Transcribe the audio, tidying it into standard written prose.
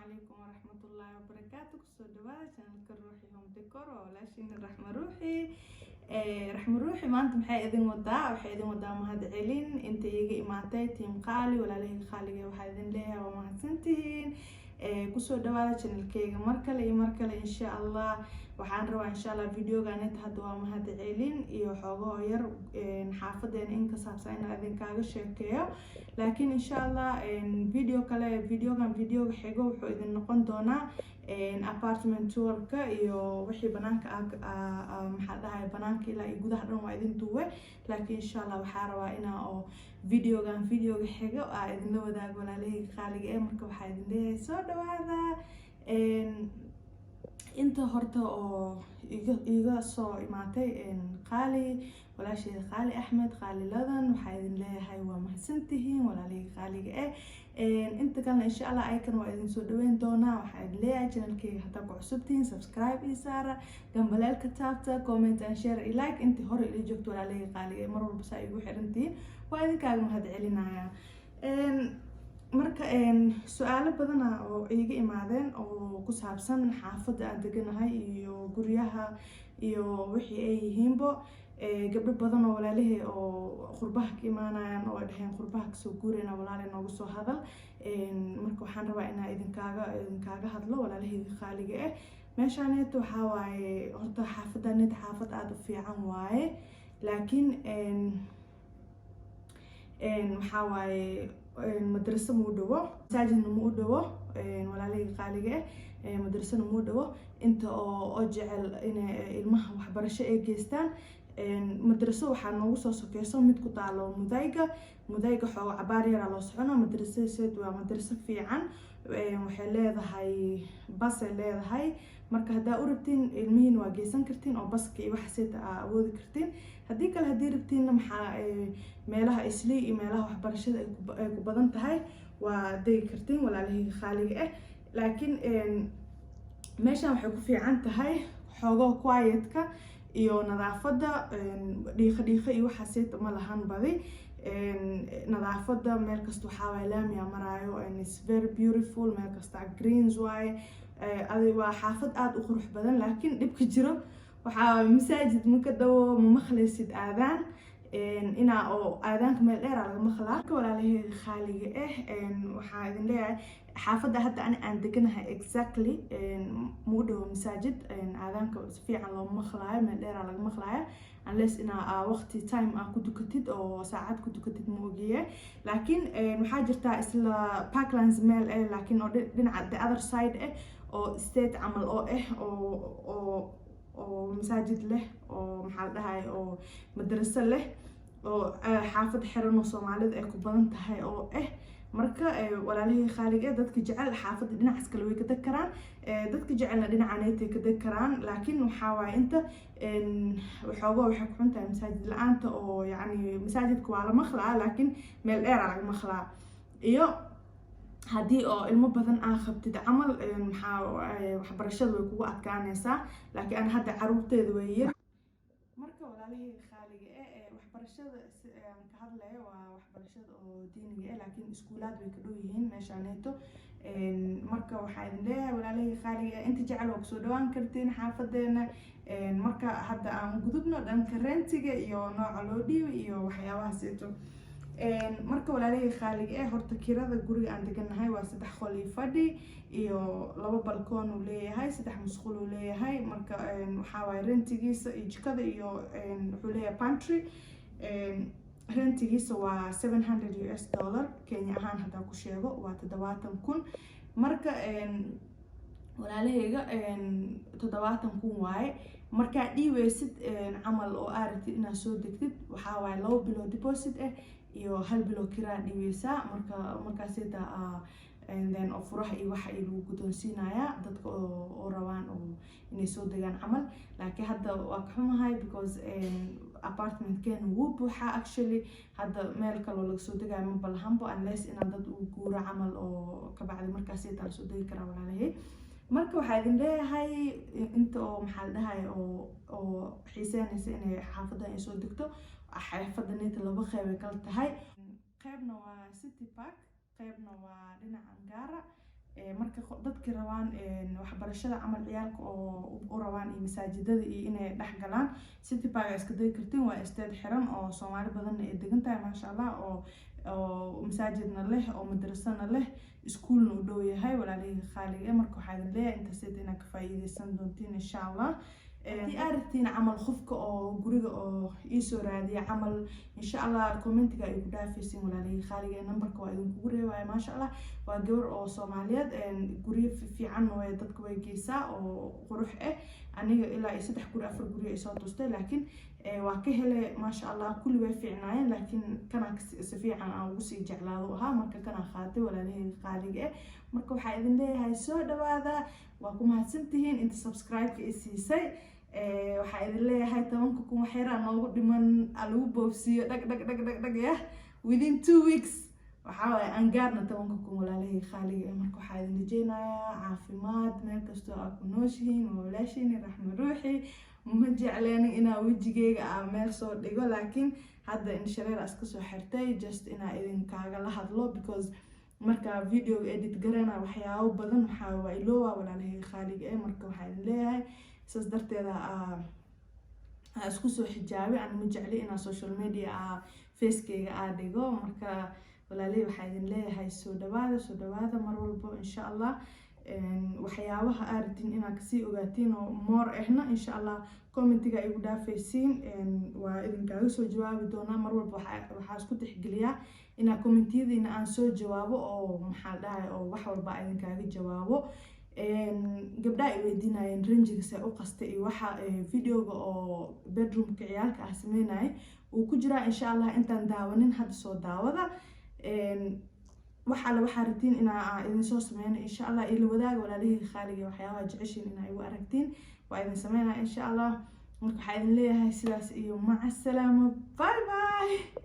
عليكم ورحمة الله وبركاته. كسو دواء channelka روحي هوم ديكور ولاشين رحمة روحي رحمة روحي maanta maxay idin wadaa mahad celin inta iga imaatay team qaali walaalahey qaaliga waxaa idin leeyahay waa mahadsantihiin kusoo dhawaada channelkayga markale insha Allah waxaan rabaa insha Allah videogan inta hadda waa mahad celin iyo xogo yar xaafadeena in ka saabsan in idin kaaga sheekeeyo laakiin insha Allah videogan xigo wuxuu idin noqon doonaa apartment tour-ka iyo wixii banaanka maxaa dhahay banaanka ilaa iyo gudaha dhan waa idin duwe laakiin insha Allah waxaa rabaa inaa oo videoga xigo idinla wadaago walaalahey qaaliga marka waxaa idin leeyahay soo dhawaada inta horta oo iga soo imaatay qaali walaasheeda qaali Axmed qaali Ladan waxaa idin leeyahay waa mahadsantihiin walaalahey qaaliga inta kalena insha Allah aykan waa idin soo dhaweyn doonaa waxaa idin leeyahay channelkayga hadaa ku cusubtihiin subscribe ii saara gambaleelka taabta comment and share iyo like intii hore ila joogto walaalahey qaaliga mar walba saa igu xirantihiin waa idinkaaga mahad celinaya marka su'aalo badan oo iga imaadeen oo ku saabsan xaafadda aan deganahay iyo guryaha iyo wixii ay yihiinbo gabdho badan oo walaalahey oo qurbaha ka imaanayaan oo dhaheen qurbaha ka soo guurayna walaal noogu soo hadal marka waxaan rabaa inaan idinkaaga hadlo walaalahey qaaliga meeshaaneeto waxaa waaye horta xaafaddaneeto xaafad aad u fiican waaye laakiin waxaa waaye madrasa muu dhawo masaajidna muu dhawo walaalahey qaaliga madrasana muu dhawo inta oo jecel inay ilmaha waxbarasho ay geystaan madraso waxaa noogu soo sokeyso mid ku taalo mudayga xoogo cabaar yaraa loo soconaa madrasadeed waa madraso fiican waxay leedahay basay leedahay marka haddaa u rabtiin ilmihiin waa geysan kartiin oo baska iyo waxaaseta awoodi kartiin haddii kale haddii rabtiinna maxaa meelaha islii iyo meelaha waxbarashada ay ku badan tahay waa degi kartiin walaalahey qaaliga laakiin meeshan waxay ku fiican tahay xoogo quiet-ka iyo nadaafadda dhiiqa iyo waxaaseta ma lahan badi nadaafadda meel kasta waxaa waaye laamiya maraayo it's very beautiful meel kasta greens waaye waa xaafad aad u qurux badan laakiin dhibka jiro waxaa masaajid ma ka dhawo ma maqlaysid aadaan inaa oo aadaanka meel dheeraa laga maqlaa walaalahey qaaliga waxaa idin leeyahay xaafadda hadda aan deganahay exactly muu dhawo masaajid aadaanka si fiican looma maqlaayo meel dheeraa laga maqlaayo unless inaa waqti time ku dukatid oo saacad ku dukatid ma ogiye laakiin waxaa jirtaa isla Parklands meel laakiin oo dhinaca the other side oo state camal oo masaajid leh oo maxaa la dhahay oo madraso leh oo xaafad xiran oo Soomaalida ay ku badan tahay oo marka walaalahey qaaliga dadka jecel xaafadda dhinacaas kale way ka deg karaan dadka jecelna dhinacaneetay ka deg karaan laakiin waxaa waaye inta waxoogaa waxay ku xuntahay masaajid la-aanta oo yacni masaajidka waa la maqlaa laakiin meel dheeraa laga maqlaa iyo haddii oo ilmo badan qabtid camal maxaa waxbarashada way kugu adkaanaysaa laakiin aan hadda caruurteeda weeye marka walaalahey qaaliga waxbarashada aan ka hadlayo waa waxbarashada oo diiniga laakiin iskuulaad way ka dhow yihiin meeshaaneeto marka waxaa idin leeyahay walaalahey qaaliga inta jecel waa kusoo dhawaan kartiin xaafadeena marka hadda aan gudubno dhanka rentiga iyo nooca loo dhiibay iyo waxyaabahaasito marka walaalahey qaaliga horta kirada guriga aan deganahay waa 3 qol iyo fadhi iyo 2 balkoon uu leeyahay 3 musqul uu leeyahay marka waxaa waaye rentigiisa iyo jikada iyo wuxuu leeyahay pantry rentigiisa waa $700 Kenya ahaan hadaa ku sheego waa 70,000 marka walaalaheyga 70,000 waaye markaa dhiibeysid camal oo aaragtid inaad soo degtid waxaa waaye 2 bilood deposit iyo 1 bilood kiraa dhiibeysaa markaasita then oo furaha iyo waxa lagu guddoonsiinayaa dadka oo rabaan oo inay soo degaan camal laakiin hadda waa ka xumahay because apartment-keena wuu buuxaa actually hadda meel kaloo laga soo degayo ma balahanbo unless inaa dad uu guuro camal oo ka bacdi markaasita la soo degi karaa walaalahey marka waxaa idin leeyahay inta oo maxaa la dhahay oo xiiseynaysa inay xaafadda ay soo degto xaafaddaneeta laba qeyb ay kala tahay qeybna waa City Park qaybna waa dhinaca Ngara marka dadkii rabaan waxbarashada camal ciyaalka oo u rabaan iyo masaajidada iyo inay dhex galaan City Park iska day kartiin waa estate xiran oo Soomaali badan ay degan tahay maasha Allah oo masaajidna leh oo madrasana leh iskuulna u dhow yahay walaalihii qaaliga marka waxaan leeyahay inta sidina ka faa'iideysan doontiin insha Allah دي أرتين عمل خفك أو جريء أو يسوع دي عمل إن شاء الله كومنت جاي يقولها في سين ولا لي خارج نمبر كوايدون جريء ويا ما شاء الله وجور أو صوماليات جريء في عنه ويدك كويسة أو قروح أنا إلا يصدق جريء أفر جريء يساعدوسته لكن وكهله ما شاء الله كل وفي عناية لكن كان سفيع عن أوسي جعلها مركا كان خاطي ولا لي خارج مركو حايدين لي هاي السؤال هذا وكم هتسنتهين أنت سبسكرايب في السيسي waxaa idin leeyahay tobanka kuma xira noogu dhiman lagu boofsiyo dhag ya within 2 weeks waxa way aan gaarna tobanka kuma walaalihii qaaliga marka waxaa idin rajeynayaa caafimaad meel kastoo aad ku nooshihiin oo walaashiin raxmo ruuxi ma jecleen inaa wajigeyga aan meel soo dhigo laakiin hadda in shareer iska soo xirtay just inaa idin kaaga la hadlo because marka video edit garana waxyaabo badan waxa way iloowa walaalihii qaaliga marka waxaa idin leeyahay saas darteeda isku soo xijaabi aan ma jecli inaan social media facekeyga dhigo marka walaalay waxaa idin leeyahay soo dhawaada mar walba insha Allah waxyaabaha aartin inaad kasii ogaatiin oo more ahna insha Allah commentiga igu dhaafaysiin waa idinkaaga soo jawaabi doonaa mar walba waxaa isku tixgeliyaa inaa commentiyadiina aan soo jawaabo oo maxaa dhahay oo wax walba idinkaaga jawaabo gabdhaha ay weydiinayeen ranjiga say u qastay iyo waxa videoga oo bedroomka ciyaalka ah sameynay uu ku jiraa insha Allah intaan daawanin hadda soo daawada waxa la xaritiin inaa idin soo sameeyno insha Allah ila wadaaga walaalihii qaaliga waxyaabaha jeceshiin inaa igu aragtiin waa idin sameynaa insha Allah marka waxaa idin leeyahay sidaas iyo maca salaamo bye bye